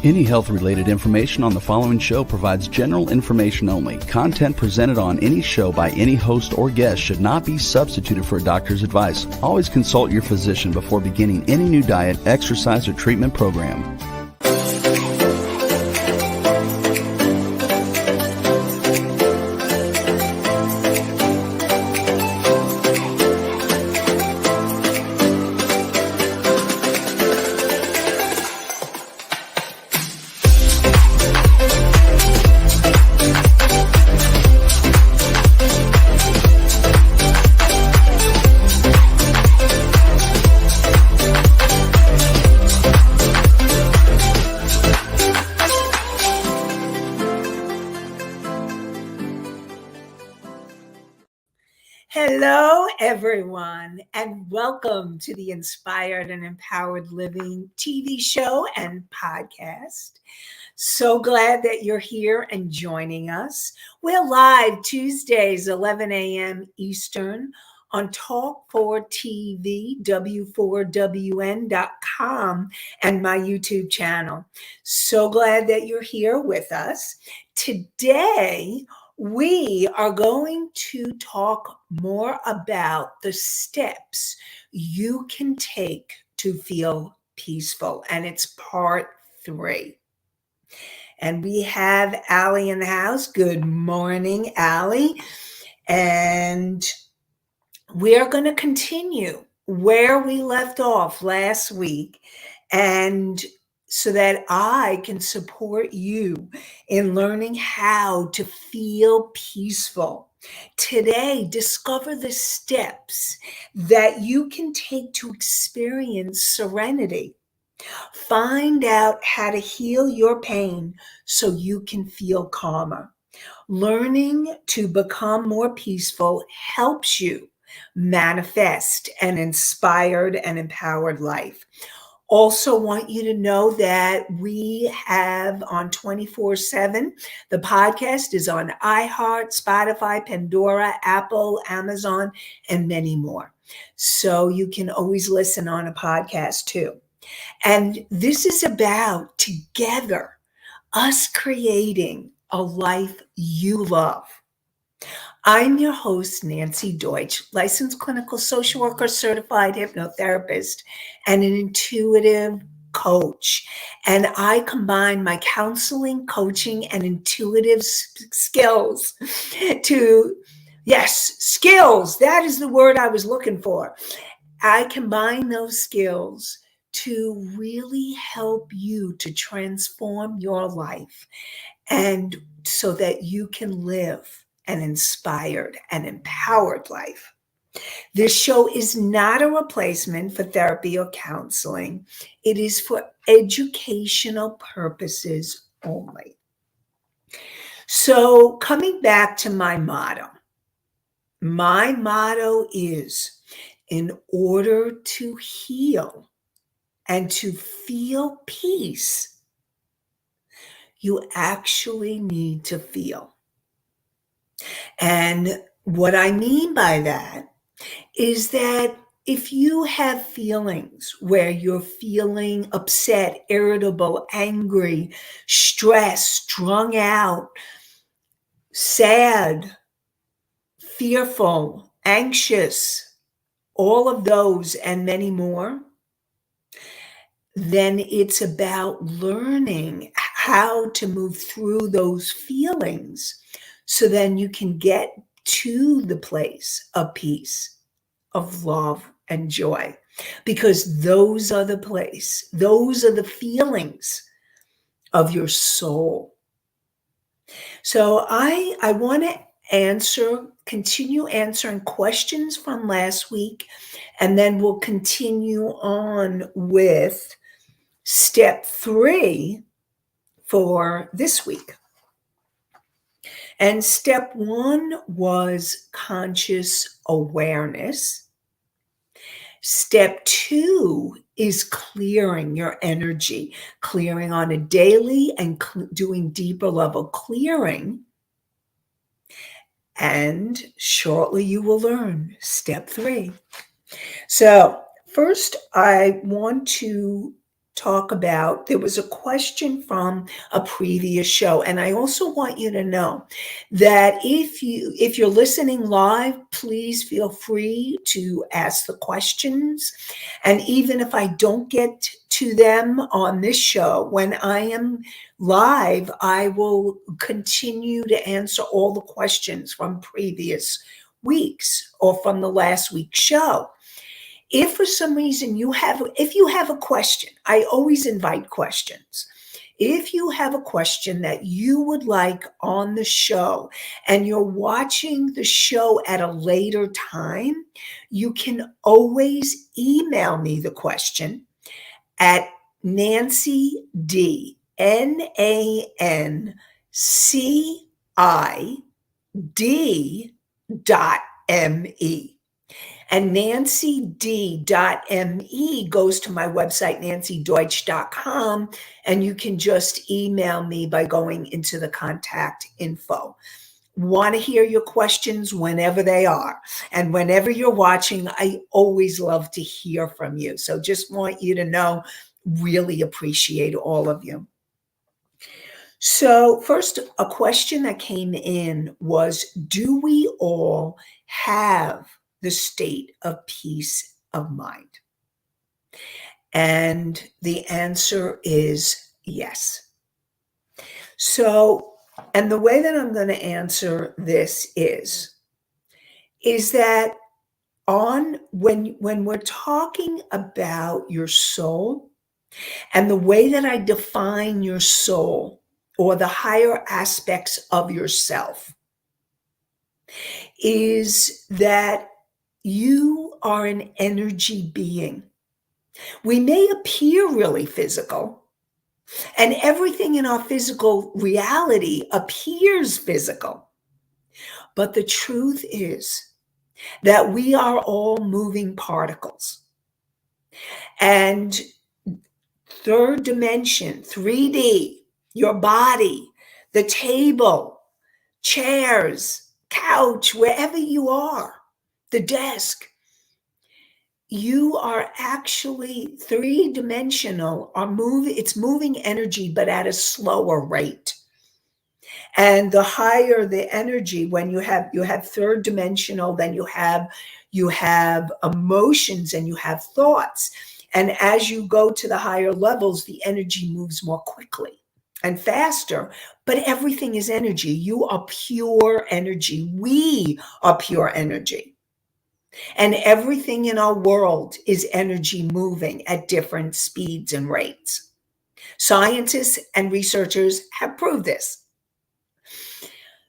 Any health-related information on the following show provides general information only. Content presented on any show by any host or guest should not be substituted for a doctor's advice. Always consult your physician before beginning any new diet, exercise, or treatment program. Hello, everyone, and welcome to the Inspired and Empowered Living TV show and podcast. So glad that you're here and joining us. We're live Tuesdays, 11 a.m. Eastern on Talk4TV, W4WN.com, and my YouTube channel. So glad that you're here with us. Today, we are going to talk more about the steps you can take to feel peaceful, and it's part 3. And we have Allie in the house. Good morning, Allie. And we are going to continue where we left off last week, and so that I can support you in learning how to feel peaceful. Today, discover the steps that you can take to experience serenity. Find out how to heal your pain so you can feel calmer. Learning to become more peaceful helps you manifest an inspired and empowered life. Also want you to know that we have on 24/7, the podcast is on iHeart, Spotify, Pandora, Apple, Amazon, and many more. So you can always listen on a podcast too. And this is about together, us creating a life you love. I'm your host, Nanci Deutsch, licensed clinical social worker, certified hypnotherapist, and an intuitive coach. And I combine my counseling, coaching, and intuitive skills skills. That is the word I was looking for. I combine those skills to really help you to transform your life, and so that you can live an inspired and empowered life. This show is not a replacement for therapy or counseling. It is for educational purposes only. So coming back to my motto is, in order to heal and to feel peace, you actually need to feel. And what I mean by that is that if you have feelings where you're feeling upset, irritable, angry, stressed, strung out, sad, fearful, anxious, all of those and many more, then it's about learning how to move through those feelings, so then you can get to the place of peace, of love and joy, because those are the feelings of your soul. So I want to continue answering questions from last week, and then we'll continue on with step 3 for this week. And step 1 was conscious awareness. Step 2 is clearing your energy, clearing on a daily and doing deeper level clearing. And shortly you will learn step 3. So first, I want to talk about, there was a question from a previous show, and I also want you to know that if you're listening live, please feel free to ask the questions. And even if I don't get to them on this show, when I am live, I will continue to answer all the questions from previous weeks or from the last week's show. If for some reason if you have a question, I always invite questions. If you have a question that you would like on the show and you're watching the show at a later time, you can always email me the question at Nanci D, NANCID.me. And nancid.me goes to my website, nancideutsch.com, and you can just email me by going into the contact info. Want to hear your questions whenever they are. And whenever you're watching, I always love to hear from you. So just want you to know, really appreciate all of you. So first, a question that came in was, do we all have the state of peace of mind? And the answer is yes. So, and the way that I'm going to answer this is that when we're talking about your soul, and the way that I define your soul or the higher aspects of yourself is that you are an energy being. We may appear really physical, and everything in our physical reality appears physical. But the truth is that we are all moving particles. And third dimension, 3D, your body, the table, chairs, couch, wherever you are, the desk, you are actually three-dimensional, it's moving energy, but at a slower rate. And the higher the energy, when you have third dimensional, then you have emotions and you have thoughts. And as you go to the higher levels, the energy moves more quickly and faster, but everything is energy. You are pure energy. We are pure energy. And everything in our world is energy moving at different speeds and rates. Scientists and researchers have proved this.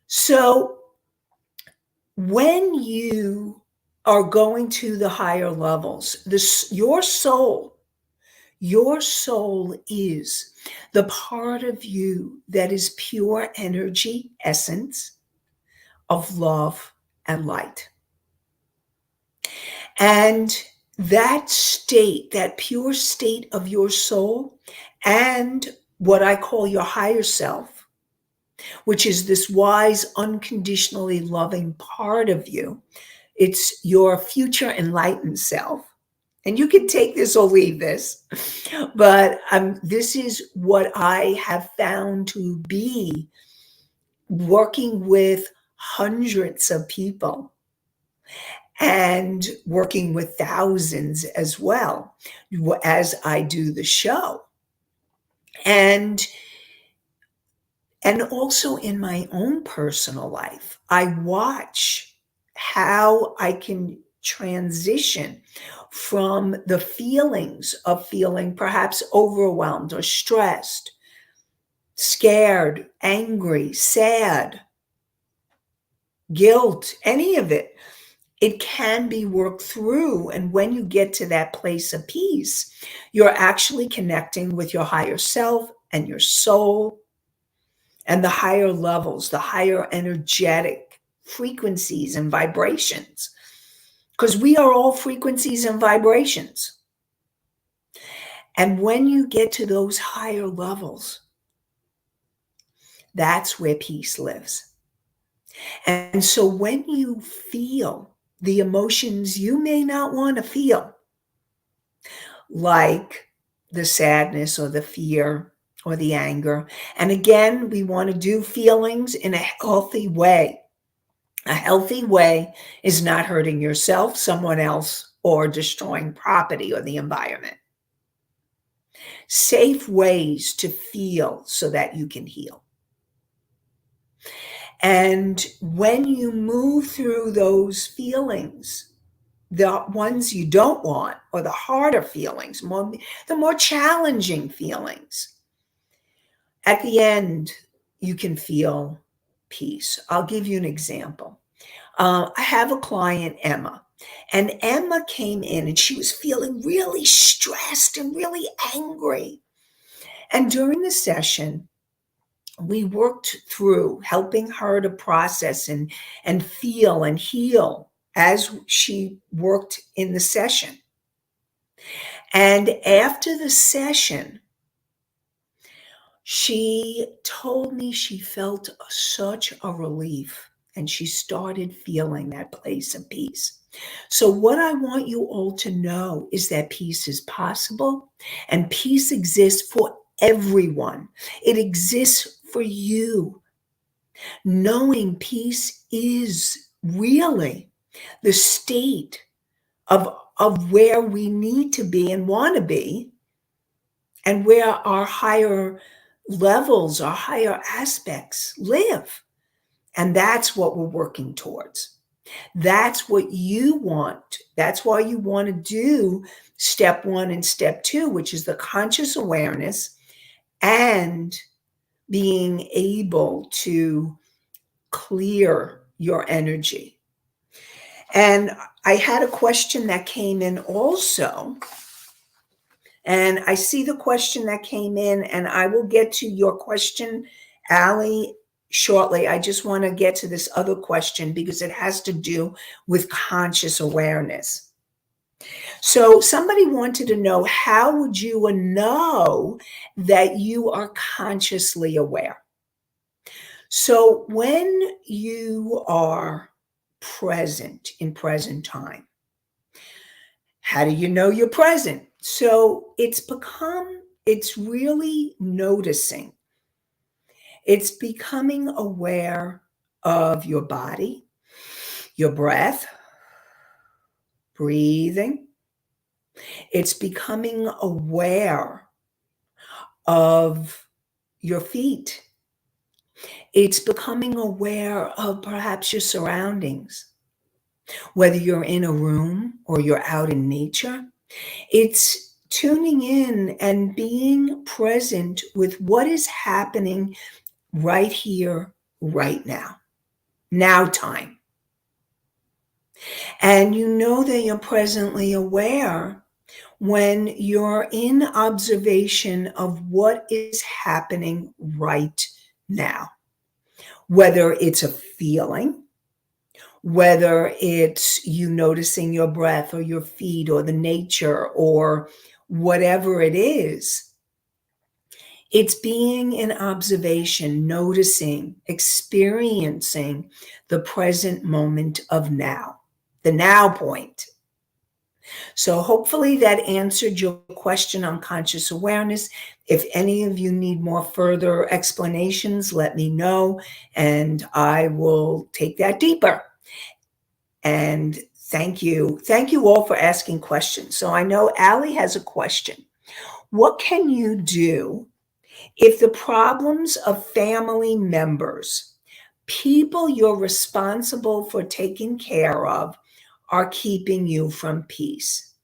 So when you are going to the higher levels, your soul is the part of you that is pure energy, essence of love and light. And that state, that pure state of your soul, and what I call your higher self, which is this wise, unconditionally loving part of you, it's your future enlightened self. And you can take this or leave this, but this is what I have found to be working with hundreds of people and working with thousands as well as I do the show. And also in my own personal life, I watch how I can transition from the feelings of feeling perhaps overwhelmed or stressed, scared, angry, sad, guilt, any of it. It can be worked through. And when you get to that place of peace, you're actually connecting with your higher self and your soul and the higher levels, the higher energetic frequencies and vibrations. Because we are all frequencies and vibrations. And when you get to those higher levels, that's where peace lives. And so when you feel the emotions you may not want to feel, like the sadness or the fear or the anger. And again, we want to do feelings in a healthy way. A healthy way is not hurting yourself, someone else, or destroying property or the environment. Safe ways to feel so that you can heal. And when you move through those feelings, the ones you don't want, or the harder feelings, the more challenging feelings, at the end, you can feel peace. I'll give you an example. I have a client, Emma, and Emma came in and she was feeling really stressed and really angry. And during the session, we worked through helping her to process and feel and heal as she worked in the session. And after the session, she told me she felt such a relief and she started feeling that place of peace. So, what I want you all to know is that peace is possible and peace exists for everyone. It exists for you. Knowing peace is really the state of where we need to be and want to be, and where our higher levels, our higher aspects live. And that's what we're working towards. That's what you want. That's why you want to do step 1 and step 2, which is the conscious awareness and being able to clear your energy. And I had a question that came in also. And I see the question that came in, and I will get to your question, Allie, shortly. I just want to get to this other question because it has to do with conscious awareness. So somebody wanted to know, how would you know that you are consciously aware? So when you are present in present time, how do you know you're present? So it's really noticing. It's becoming aware of your body, your breath, breathing. It's becoming aware of your feet. It's becoming aware of perhaps your surroundings, whether you're in a room or you're out in nature. It's tuning in and being present with what is happening right here, right now, now time. And you know that you're presently aware when you're in observation of what is happening right now, whether it's a feeling, whether it's you noticing your breath or your feet or the nature or whatever it is. It's being in observation, noticing, experiencing the present moment of now, the now point. So hopefully that answered your question on conscious awareness. If any of you need more further explanations, let me know, and I will take that deeper. And thank you. Thank you all for asking questions. So I know Allie has a question. What can you do if the problems of family members, people you're responsible for taking care of, are keeping you from peace?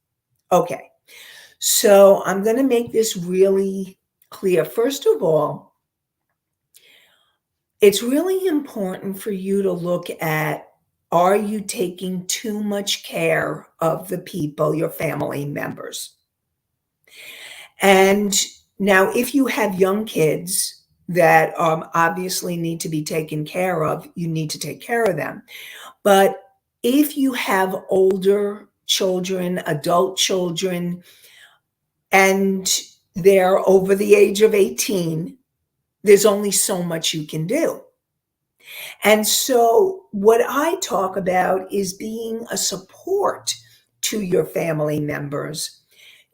Okay, so I'm going to make this really clear. First of all, it's really important for you to look at, are you taking too much care of the people, your family members? And now, if you have young kids that obviously need to be taken care of, you need to take care of them. But if you have older children, adult children, and they're over the age of 18, there's only so much you can do. And so what I talk about is being a support to your family members,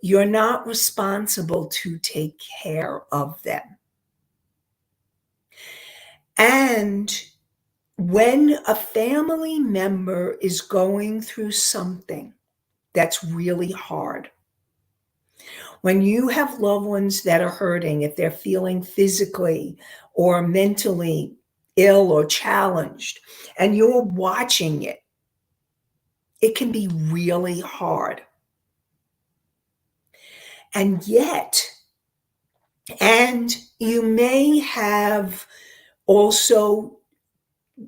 You're not responsible to take care of them. And when a family member is going through something that's really hard, when you have loved ones that are hurting, if they're feeling physically or mentally ill or challenged, and you're watching it, it can be really hard. And yet, and you may have also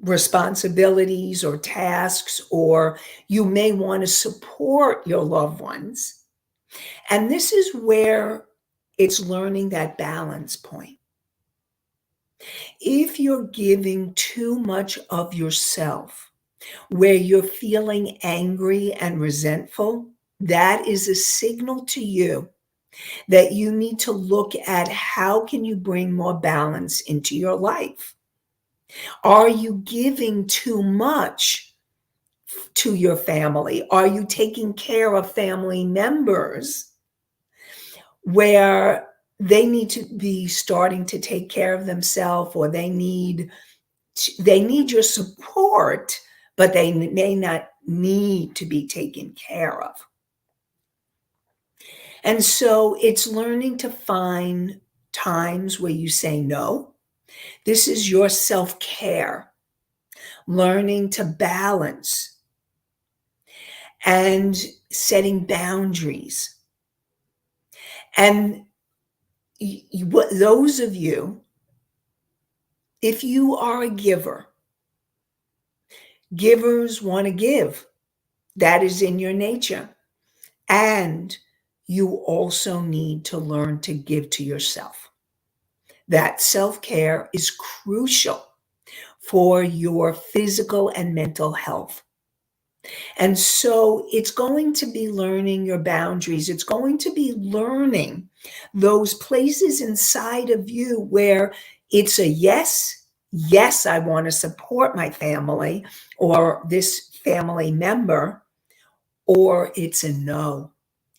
responsibilities or tasks, or you may want to support your loved ones. And this is where it's learning that balance point. If you're giving too much of yourself, where you're feeling angry and resentful, that is a signal to you that you need to look at how can you bring more balance into your life. Are you giving too much to your family? Are you taking care of family members where they need to be starting to take care of themselves, or they need your support, but they may not need to be taken care of? And so it's learning to find times where you say no. This is your self-care, learning to balance and setting boundaries. And those of you, if you are a giver, givers want to give. That is in your nature. And you also need to learn to give to yourself. That self-care is crucial for your physical and mental health. And so it's going to be learning your boundaries. It's going to be learning those places inside of you where it's a yes, yes, I want to support my family or this family member, or it's a no.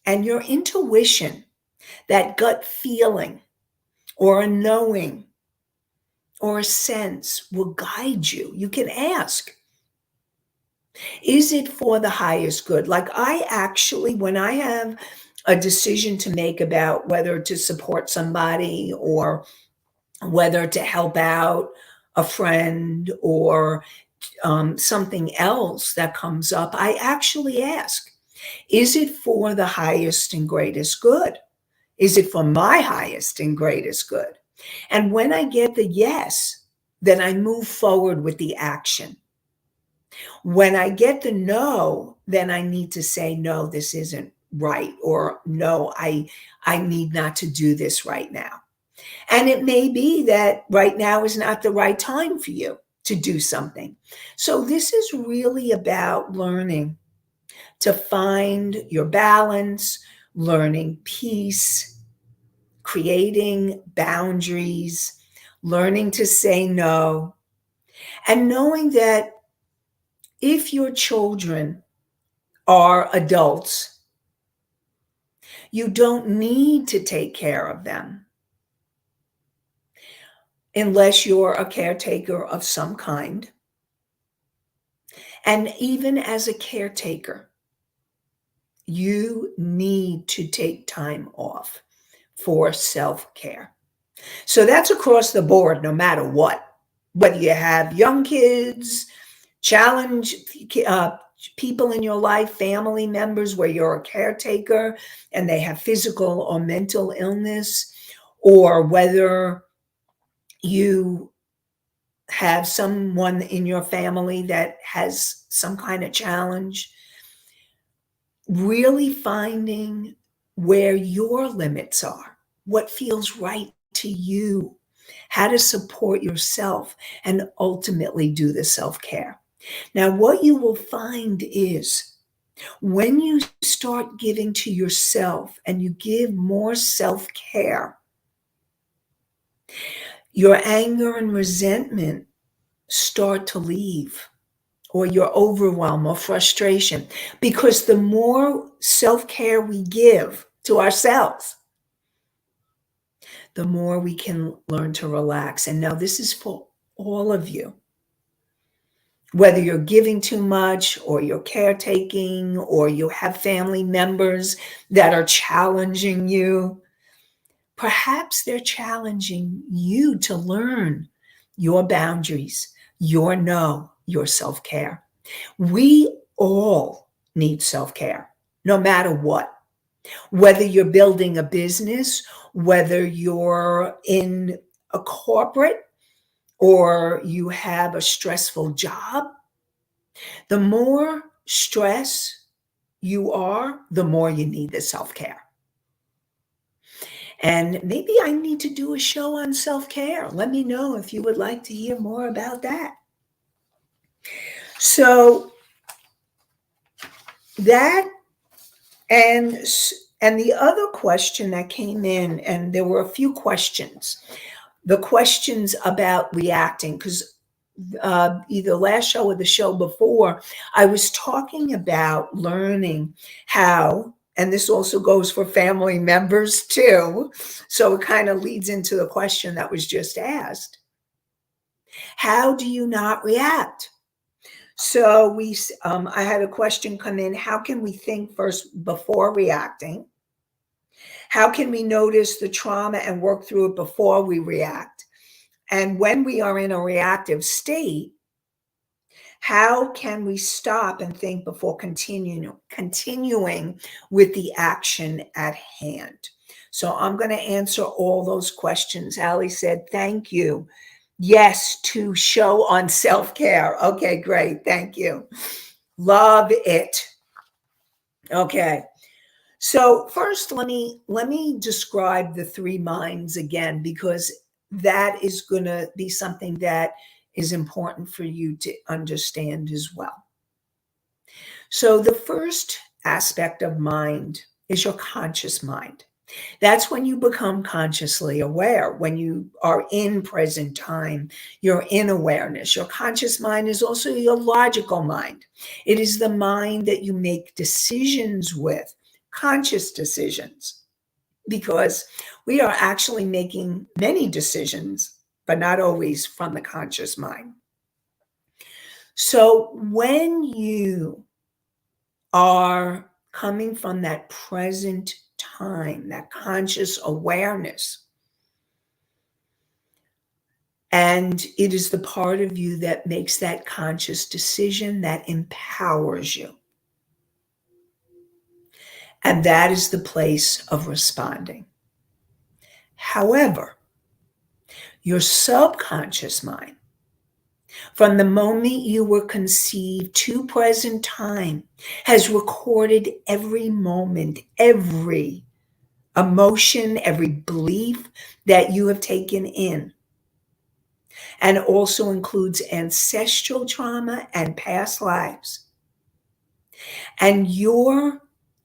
And your intuition, that gut feeling or a knowing or a sense will guide you. You can ask, is it for the highest good? Like I actually, when I have a decision to make about whether to support somebody or whether to help out a friend or something else that comes up, I actually ask, is it for the highest and greatest good? Is it for my highest and greatest good? And when I get the yes, then I move forward with the action. When I get the no, then I need to say, no, this isn't right, or no, I need not to do this right now. And it may be that right now is not the right time for you to do something. So this is really about learning to find your balance, learning peace, creating boundaries, learning to say no, and knowing that if your children are adults, you don't need to take care of them unless you're a caretaker of some kind. And even as a caretaker, you need to take time off for self-care. So that's across the board, no matter what. Whether you have young kids, challenge people in your life, family members where you're a caretaker and they have physical or mental illness, or whether you have someone in your family that has some kind of challenge, really finding where your limits are, what feels right to you, how to support yourself, and ultimately do the self-care. Now, what you will find is when you start giving to yourself and you give more self-care, your anger and resentment start to leave, or your overwhelm or frustration, because the more self-care we give, to ourselves, the more we can learn to relax. And now this is for all of you. Whether you're giving too much or you're caretaking or you have family members that are challenging you, perhaps they're challenging you to learn your boundaries, your no, your self-care. We all need self-care, no matter what. Whether you're building a business, whether you're in a corporate or you have a stressful job, the more stress you are, the more you need the self-care. And maybe I need to do a show on self-care. Let me know if you would like to hear more about that. So that and the other question that came in, and there were a few questions. The questions about reacting, because either last show or the show before, I was talking about learning how, and this also goes for family members too, so it kind of leads into the question that was just asked. How do you not react? So I had a question come in. How can we think first before reacting? How can we notice the trauma and work through it before we react? And when we are in a reactive state, how can we stop and think before continuing with the action at hand? So I'm going to answer all those questions. Allie said, thank you. Yes, to show on self-care. Okay, great. Thank you. Love it. Okay. So first, let me describe the three minds again, because that is going to be something that is important for you to understand as well. So the first aspect of mind is your conscious mind. That's when you become consciously aware. When you are in present time, you're in awareness. Your conscious mind is also your logical mind. It is the mind that you make decisions with, conscious decisions, because we are actually making many decisions, but not always from the conscious mind. So when you are coming from that present time, that conscious awareness, and it is the part of you that makes that conscious decision that empowers you. And that is the place of responding. However, your subconscious mind, from the moment you were conceived to present time, has recorded every moment, every emotion, every belief that you have taken in, and also includes ancestral trauma and past lives. And your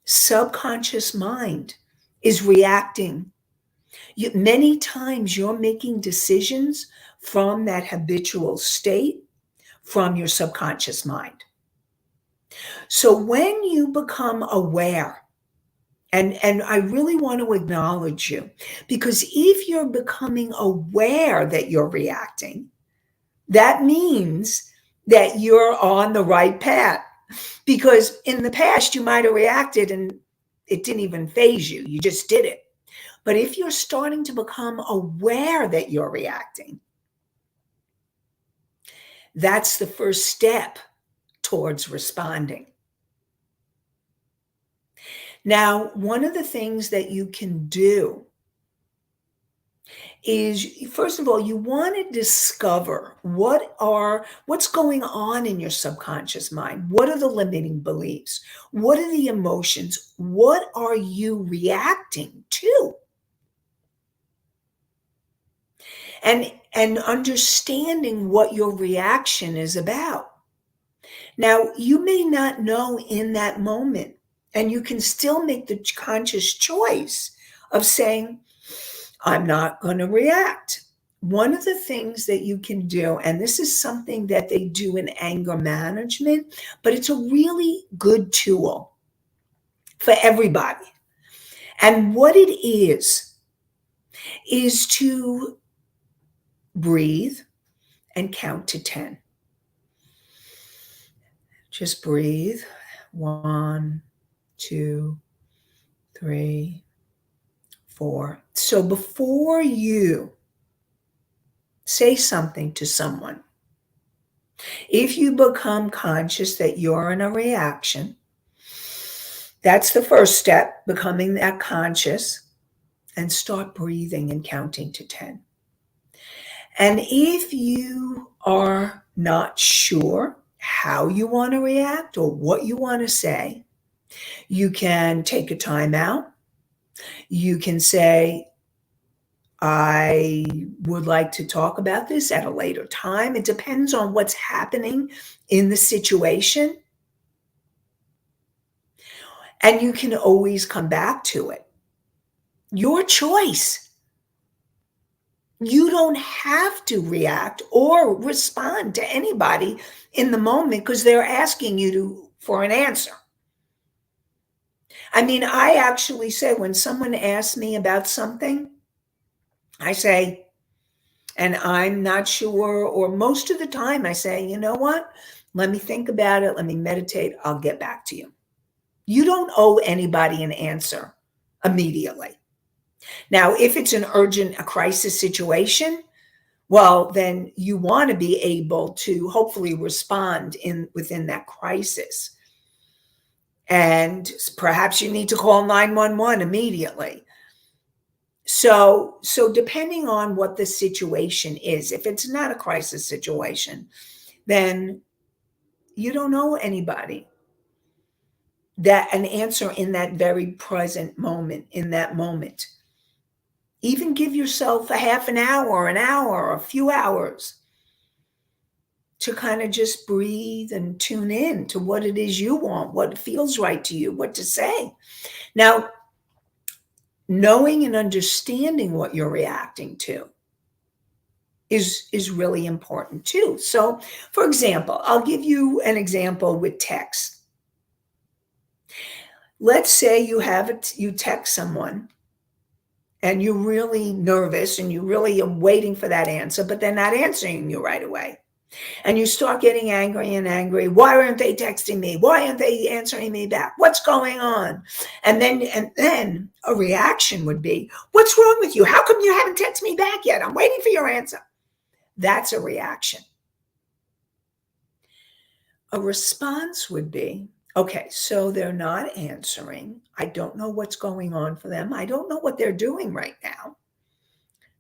subconscious mind is reacting. Many times you're making decisions from that habitual state, from your subconscious mind. So when you become aware, and I really want to acknowledge you, because if you're becoming aware that you're reacting, that means that you're on the right path. Because in the past, you might have reacted and it didn't even faze you. You just did it. But if you're starting to become aware that you're reacting, that's the first step towards responding. Now, one of the things that you can do is, first of all, you want to discover what's going on in your subconscious mind. What are the limiting beliefs? What are the emotions? What are you reacting to? And understanding what your reaction is about. Now, you may not know in that moment, and you can still make the conscious choice of saying, I'm not going to react. One of the things that you can do, and this is something that they do in anger management, but it's a really good tool for everybody. And what it is to breathe and count to 10. Just breathe. 1, 2, 3, 4. So before you say something to someone, if you become conscious that you're in a reaction, that's the first step, becoming that conscious, and start breathing and counting to 10. And if you are not sure how you want to react or what you want to say, you can take a time out. You can say, I would like to talk about this at a later time. It depends on what's happening in the situation. And you can always come back to it. Your choice. You don't have to react or respond to anybody in the moment because they're asking you for an answer. I mean, I actually say when someone asks me about something, I say, and I'm not sure, or most of the time I say, you know what? Let me think about it. Let me meditate. I'll get back to you. You don't owe anybody an answer immediately. Now, if it's an urgent, a crisis situation, well, then you want to be able to hopefully respond within that crisis. And perhaps you need to call 911 immediately. So depending on what the situation is, if it's not a crisis situation, then you don't owe anybody that an answer in that very present moment, in that moment. Even give yourself a half an hour, a few hours to kind of just breathe and tune in to what it is you want, what feels right to you, what to say. Now, knowing and understanding what you're reacting to is really important too. So, for example, I'll give you an example with text. Let's say you text someone and you're really nervous and you really are waiting for that answer, but they're not answering you right away. And you start getting angry and angry. Why aren't they texting me? Why aren't they answering me back? What's going on? And then a reaction would be, what's wrong with you? How come you haven't texted me back yet? I'm waiting for your answer. That's a reaction. A response would be, okay, so they're not answering. I don't know what's going on for them. I don't know what they're doing right now.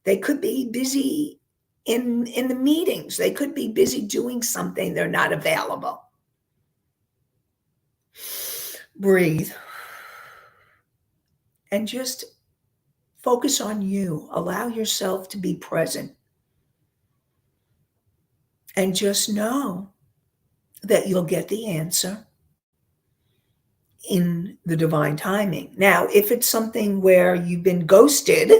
They could be busy in the meetings. They could be busy doing something. They're not available. Breathe. And just focus on you. Allow yourself to be present. And just know that you'll get the answer in the divine timing. Now, if it's something where you've been ghosted,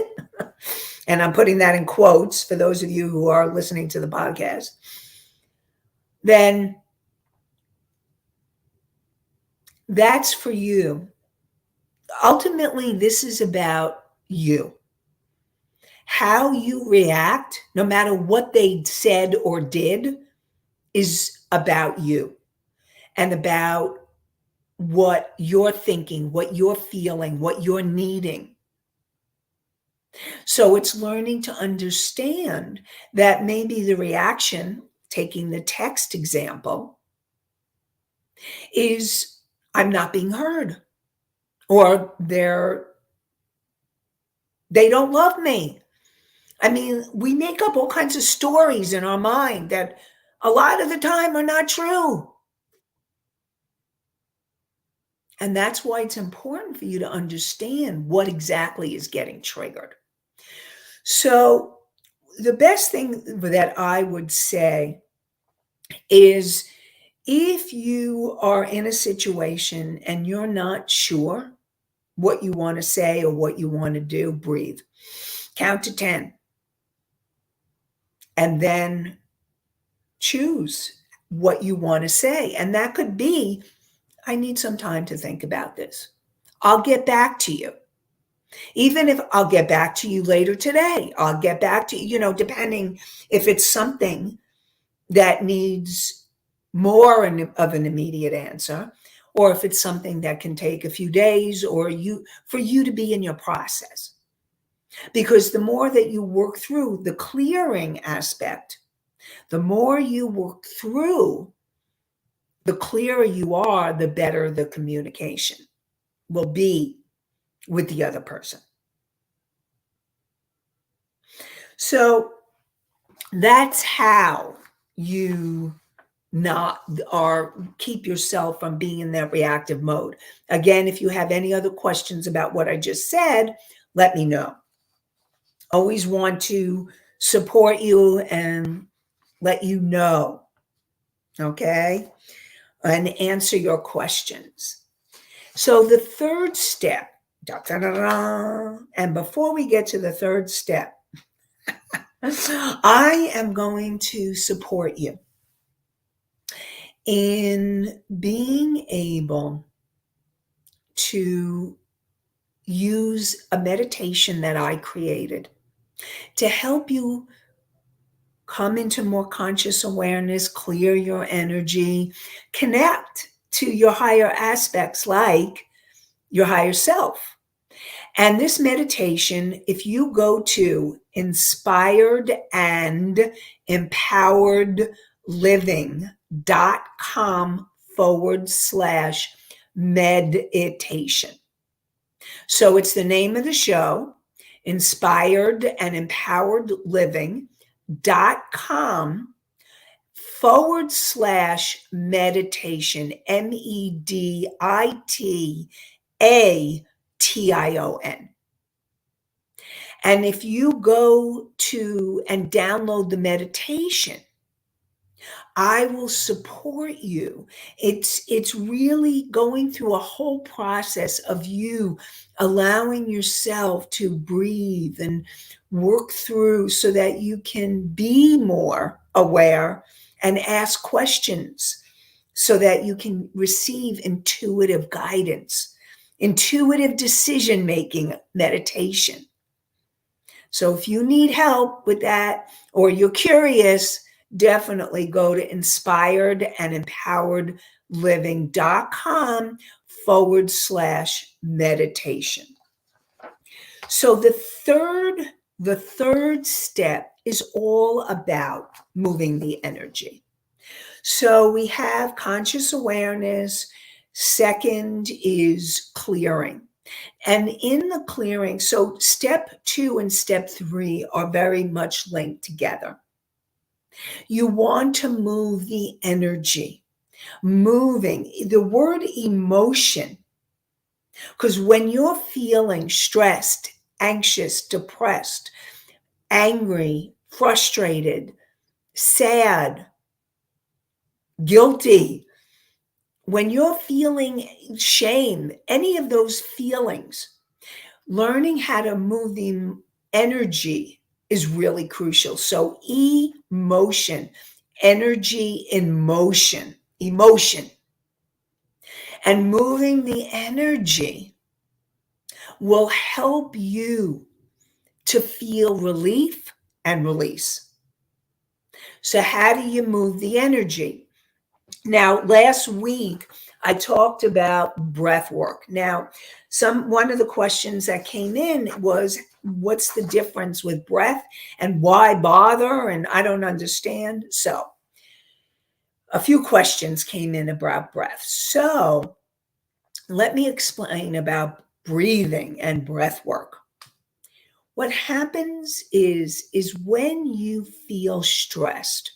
and I'm putting that in quotes for those of you who are listening to the podcast, then that's for you. Ultimately, this is about you. How you react, no matter what they said or did, is about you and about what you're thinking, what you're feeling, what you're needing. So it's learning to understand that maybe the reaction, taking the text example, is I'm not being heard, or they don't love me. I mean, we make up all kinds of stories in our mind that a lot of the time are not true. And that's why it's important for you to understand what exactly is getting triggered. So the best thing that I would say is if you are in a situation and you're not sure what you want to say or what you want to do, breathe. Count to 10. And then choose what you want to say. And that could be, I need some time to think about this. I'll get back to you. Even if I'll get back to you later today, I'll get back to you, depending if it's something that needs more of an immediate answer, or if it's something that can take a few days or for you to be in your process. Because the more that you work through the clearing aspect, the more you work through, the clearer you are, the better the communication will be with the other person. So that's how you not or keep yourself from being in that reactive mode. Again, if you have any other questions about what I just said, let me know. Always want to support you and let you know, okay, and answer your questions. So the third step, and before we get to the third step, I am going to support you in being able to use a meditation that I created to help you come into more conscious awareness, clear your energy, connect to your higher aspects like your higher self. And this meditation, if you go to inspiredandempoweredliving.com/meditation. So it's the name of the show, Inspired and Empowered Living.com/meditation, MEDITATION. And if you go to and download the meditation, I will support you. It's really going through a whole process of you allowing yourself to breathe and work through so that you can be more aware and ask questions so that you can receive intuitive guidance, intuitive decision-making meditation. So if you need help with that or you're curious, definitely go to inspiredandempoweredliving.com/meditation. So the third step is all about moving the energy. So we have conscious awareness. Second is clearing. And in the clearing, so step 2 and step 3 are very much linked together. You want to move the energy, moving the word emotion, because when you're feeling stressed, anxious, depressed, angry, frustrated, sad, guilty, when you're feeling shame, any of those feelings, learning how to move the energy is really crucial. So emotion, energy in motion, emotion. And moving the energy will help you to feel relief and release. So how do you move the energy? Now, last week, I talked about breath work. Now, one of the questions that came in was, what's the difference with breath and why bother? And I don't understand. So a few questions came in about breath. So let me explain about breathing and breath work. What happens is when you feel stressed,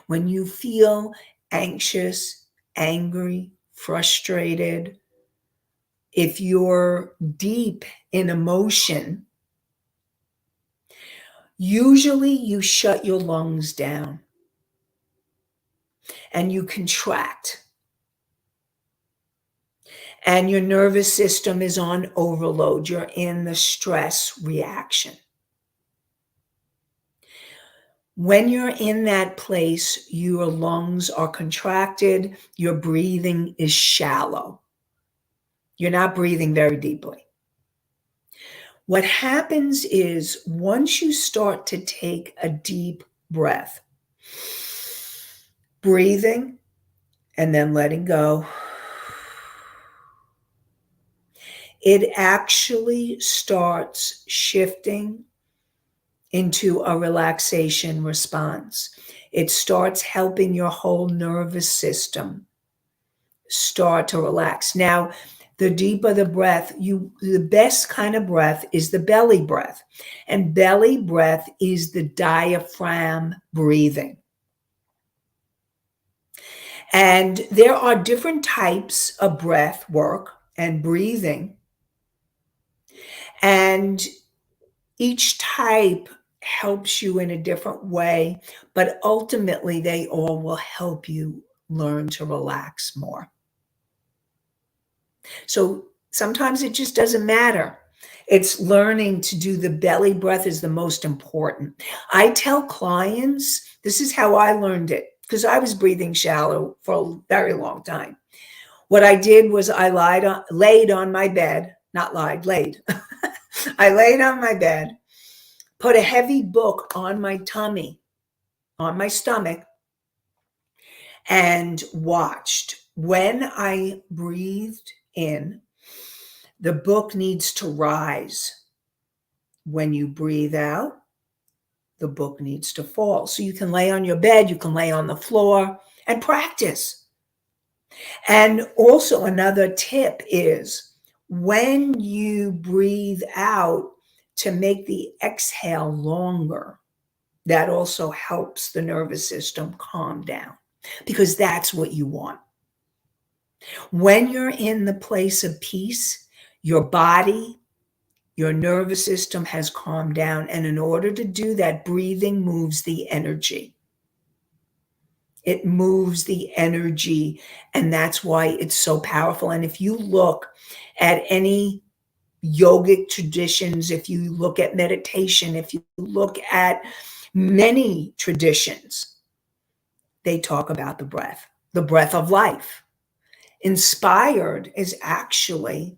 when you feel anxious, angry, frustrated, if you're deep in emotion, usually you shut your lungs down and you contract. And your nervous system is on overload. You're in the stress reaction. When you're in that place, your lungs are contracted, your breathing is shallow. You're not breathing very deeply. What happens is once you start to take a deep breath, breathing and then letting go, it actually starts shifting into a relaxation response. It starts helping your whole nervous system start to relax. Now, the deeper the breath, the best kind of breath is the belly breath. And belly breath is the diaphragm breathing. And there are different types of breath work and breathing. And each type helps you in a different way, but ultimately they all will help you learn to relax more. So sometimes it just doesn't matter. It's learning to do the belly breath is the most important. I tell clients, this is how I learned it because I was breathing shallow for a very long time. What I did was I laid on my bed, not lied, laid. I laid on my bed, put a heavy book on my tummy, on my stomach, and watched. When I breathed in, the book needs to rise. When you breathe out, the book needs to fall. So you can lay on your bed, you can lay on the floor and practice. And also another tip is when you breathe out to make the exhale longer, that also helps the nervous system calm down because that's what you want. When you're in the place of peace, your body, your nervous system has calmed down. And in order to do that, breathing moves the energy. It moves the energy. And that's why it's so powerful. And if you look at any yogic traditions, if you look at meditation, if you look at many traditions, they talk about the breath of life. Inspired is actually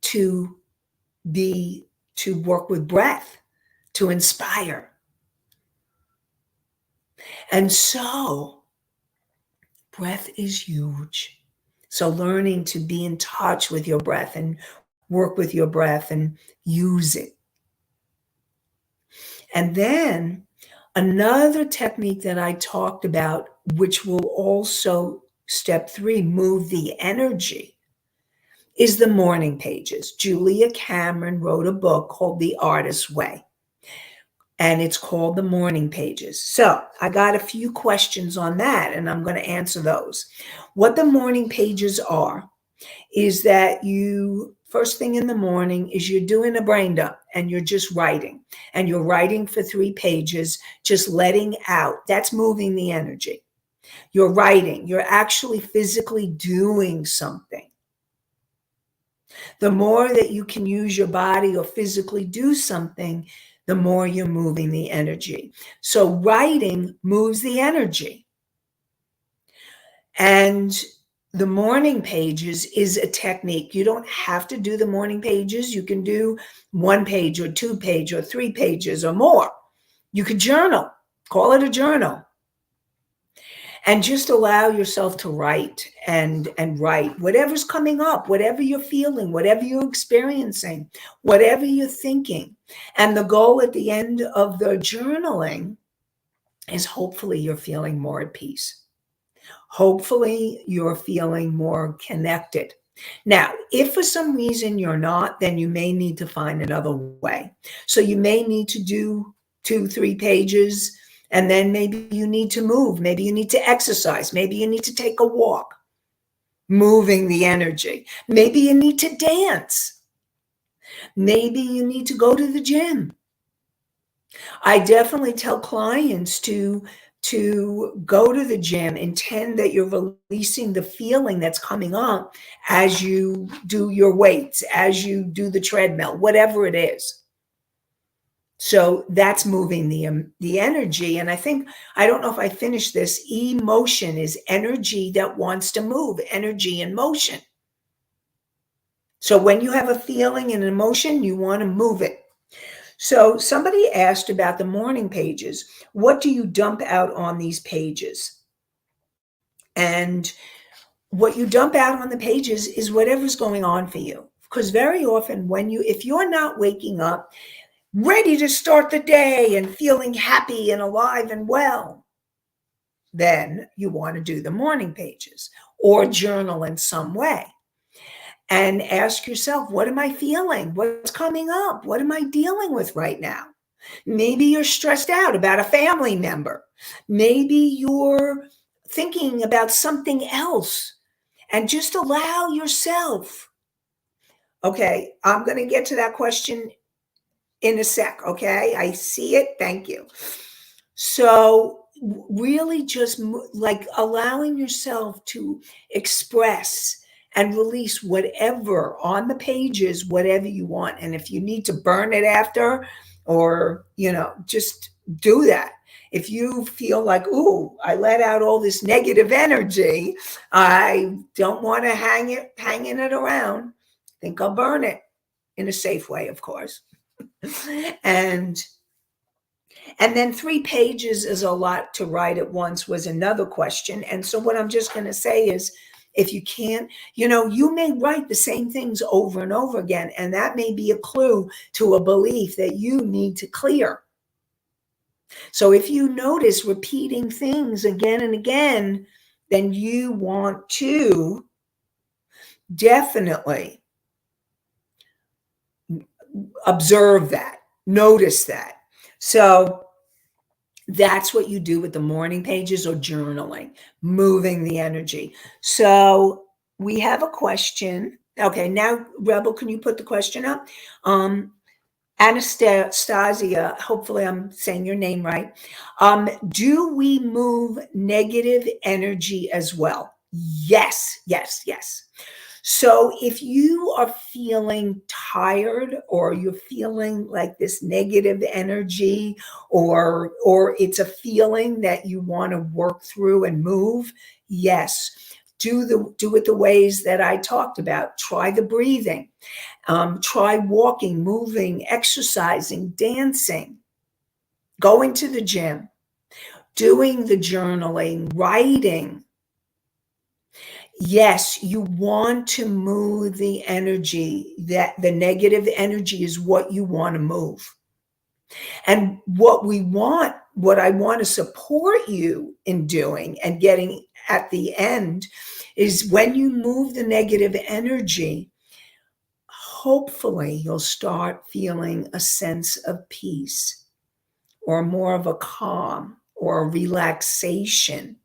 to work with breath, to inspire. And so breath is huge. So learning to be in touch with your breath and work with your breath and use it. And then another technique that I talked about, which will also step 3, move the energy, is the morning pages. Julia Cameron wrote a book called The Artist's Way, and it's called The Morning Pages. So I got a few questions on that, and I'm going to answer those. What the morning pages are is that first thing in the morning is you're doing a brain dump and you're just writing, and you're writing for 3 pages, just letting out. That's moving the energy. You're writing, you're actually physically doing something. The more that you can use your body or physically do something, the more you're moving the energy. So writing moves the energy. And the morning pages is a technique. You don't have to do the morning pages. You can do 1 page or 2 page or 3 pages or more. You could journal, call it a journal. And just allow yourself to write and write whatever's coming up, whatever you're feeling, whatever you're experiencing, whatever you're thinking. And the goal at the end of the journaling is hopefully you're feeling more at peace. Hopefully you're feeling more connected. Now, if for some reason you're not, then you may need to find another way. So you may need to do 2, 3 pages. And then maybe you need to move. Maybe you need to exercise. Maybe you need to take a walk, moving the energy. Maybe you need to dance. Maybe you need to go to the gym. I definitely tell clients to go to the gym, intend that you're releasing the feeling that's coming up as you do your weights, as you do the treadmill, whatever it is. So that's moving the energy. And I don't know if I finished this. Emotion is energy that wants to move, energy in motion. So when you have a feeling and an emotion, you want to move it. So somebody asked about the morning pages. What do you dump out on these pages? And what you dump out on the pages is whatever's going on for you. Because very often if you're not waking up ready to start the day and feeling happy and alive and well, then you want to do the morning pages or journal in some way. And ask yourself, what am I feeling? What's coming up? What am I dealing with right now? Maybe you're stressed out about a family member. Maybe you're thinking about something else, and just allow yourself. Okay, I'm going to get to that question in a sec. Okay, I see it. Thank you. So, really just like allowing yourself to express and release whatever on the pages, whatever you want. And if you need to burn it after, or, just do that. If you feel like, ooh, I let out all this negative energy, I don't want to hanging it around. I think I'll burn it in a safe way, of course. And then 3 pages is a lot to write at once was another question. And so what I'm just going to say is, if you can't, you may write the same things over and over again, and that may be a clue to a belief that you need to clear. So if you notice repeating things again and again, then you want to definitely observe that, notice that. So that's what you do with the morning pages or journaling, moving the energy. So we have a question. Okay, now, Rebel, can you put the question up? Anastasia, hopefully I'm saying your name right. Do we move negative energy as well? Yes, yes, yes. So if you are feeling tired, or you're feeling like this negative energy, or it's a feeling that you want to work through and move, yes, do it the ways that I talked about. Try the breathing. Try walking, moving, exercising, dancing, going to the gym, doing the journaling, writing. Yes, you want to move the energy. That the negative energy is what you want to move. And what I want to support you in doing and getting at the end is, when you move the negative energy, hopefully you'll start feeling a sense of peace, or more of a calm or a relaxation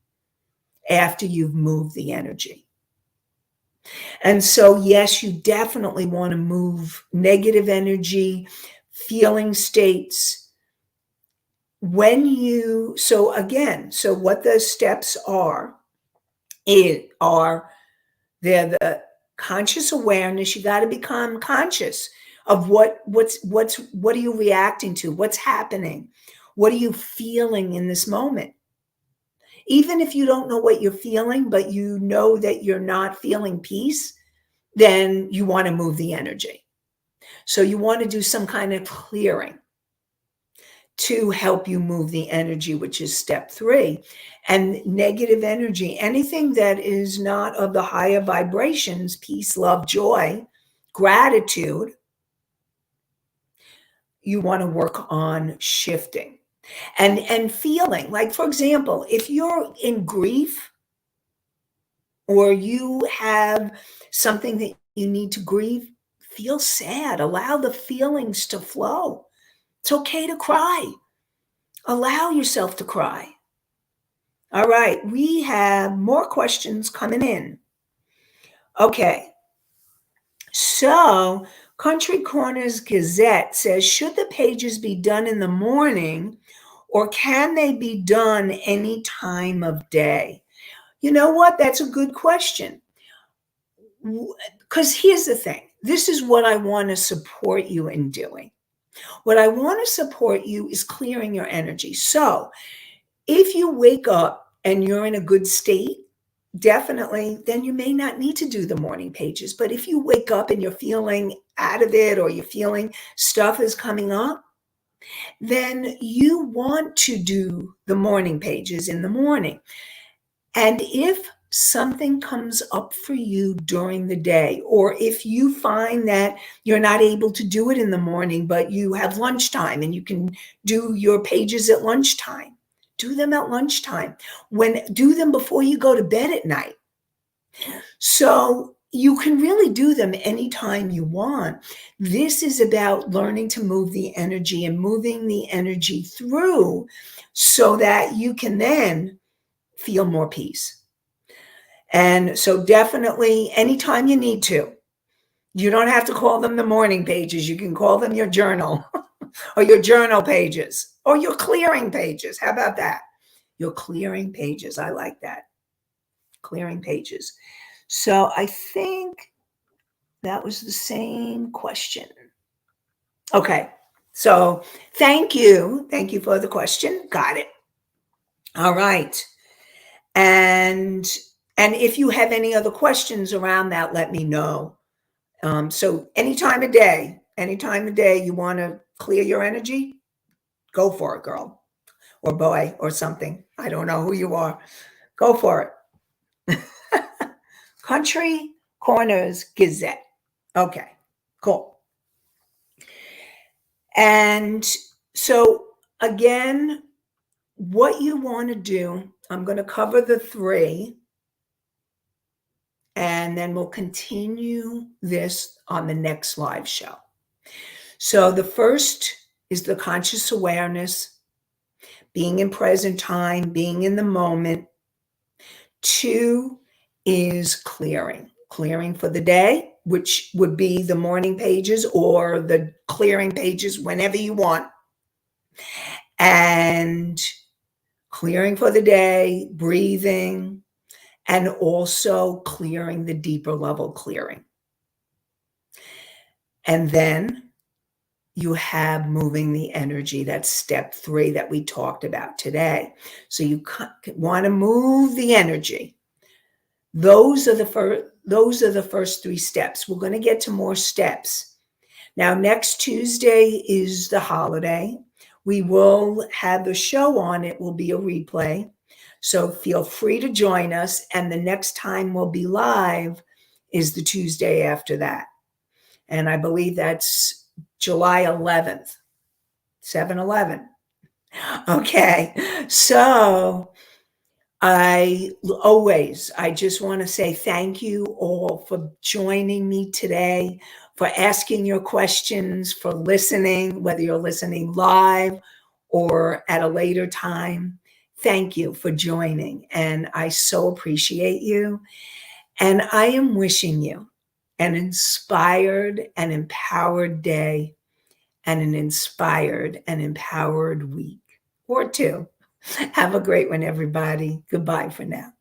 after you've moved the energy. And so, yes, you definitely want to move negative energy, feeling states. So what the steps are, they're the conscious awareness. You got to become conscious of what are you reacting to? What's happening? What are you feeling in this moment? Even if you don't know what you're feeling, but you know that you're not feeling peace, then you want to move the energy. So you want to do some kind of clearing to help you move the energy, which is step 3. And negative energy, anything that is not of the higher vibrations, peace, love, joy, gratitude, you want to work on shifting and feeling. Like, for example, if you're in grief, or you have something that you need to grieve, feel sad. Allow the feelings to flow. It's okay to cry. Allow yourself to cry. All right, we have more questions coming in. Okay, so Country Corners Gazette says, should the pages be done in the morning, or can they be done any time of day? You know what? That's a good question. Because here's the thing. This is what I want to support you in doing. What I want to support you is clearing your energy. So if you wake up and you're in a good state, definitely, then you may not need to do the morning pages. But if you wake up and you're feeling out of it, or you're feeling stuff is coming up, then you want to do the morning pages in the morning. And if something comes up for you during the day, or if you find that you're not able to do it in the morning, but you have lunchtime and you can do your pages at lunchtime, do them at lunchtime. Do them before you go to bed at night. So you can really do them anytime you want. This is about learning to move the energy and moving the energy through so that you can then feel more peace. And so definitely anytime you need to. You don't have to call them the morning pages. You can call them your journal or your journal pages or your clearing pages. How about that? Your clearing pages. I like that. Clearing pages. So I think that was the same question. Okay. So thank you. Thank you for the question. Got it. All right. And if you have any other questions around that, let me know. So any time of day you want to clear your energy, go for it, girl or boy or something. I don't know who you are. Go for it. Country Corners Gazette. Okay, cool. And so again, what you want to do, I'm going to cover the 3, and then we'll continue this on the next live show. So the first is the conscious awareness, being in present time, being in the moment. 2 is clearing for the day, which would be the morning pages or the clearing pages whenever you want. And clearing for the day, breathing, and also clearing the deeper level clearing. And then you have moving the energy. That's step 3 that we talked about today. So you want to move the energy. Those are the first 3 steps. We're going to get to more steps. Now, next Tuesday is the holiday. We will have the show on. It will be a replay. So feel free to join us. And the next time we'll be live is the Tuesday after that. And I believe that's July 11th, 7/11. Okay. So I just want to say thank you all for joining me today, for asking your questions, for listening, whether you're listening live or at a later time. Thank you for joining. And I so appreciate you. And I am wishing you an inspired and empowered day and an inspired and empowered week or 2. Have a great one, everybody. Goodbye for now.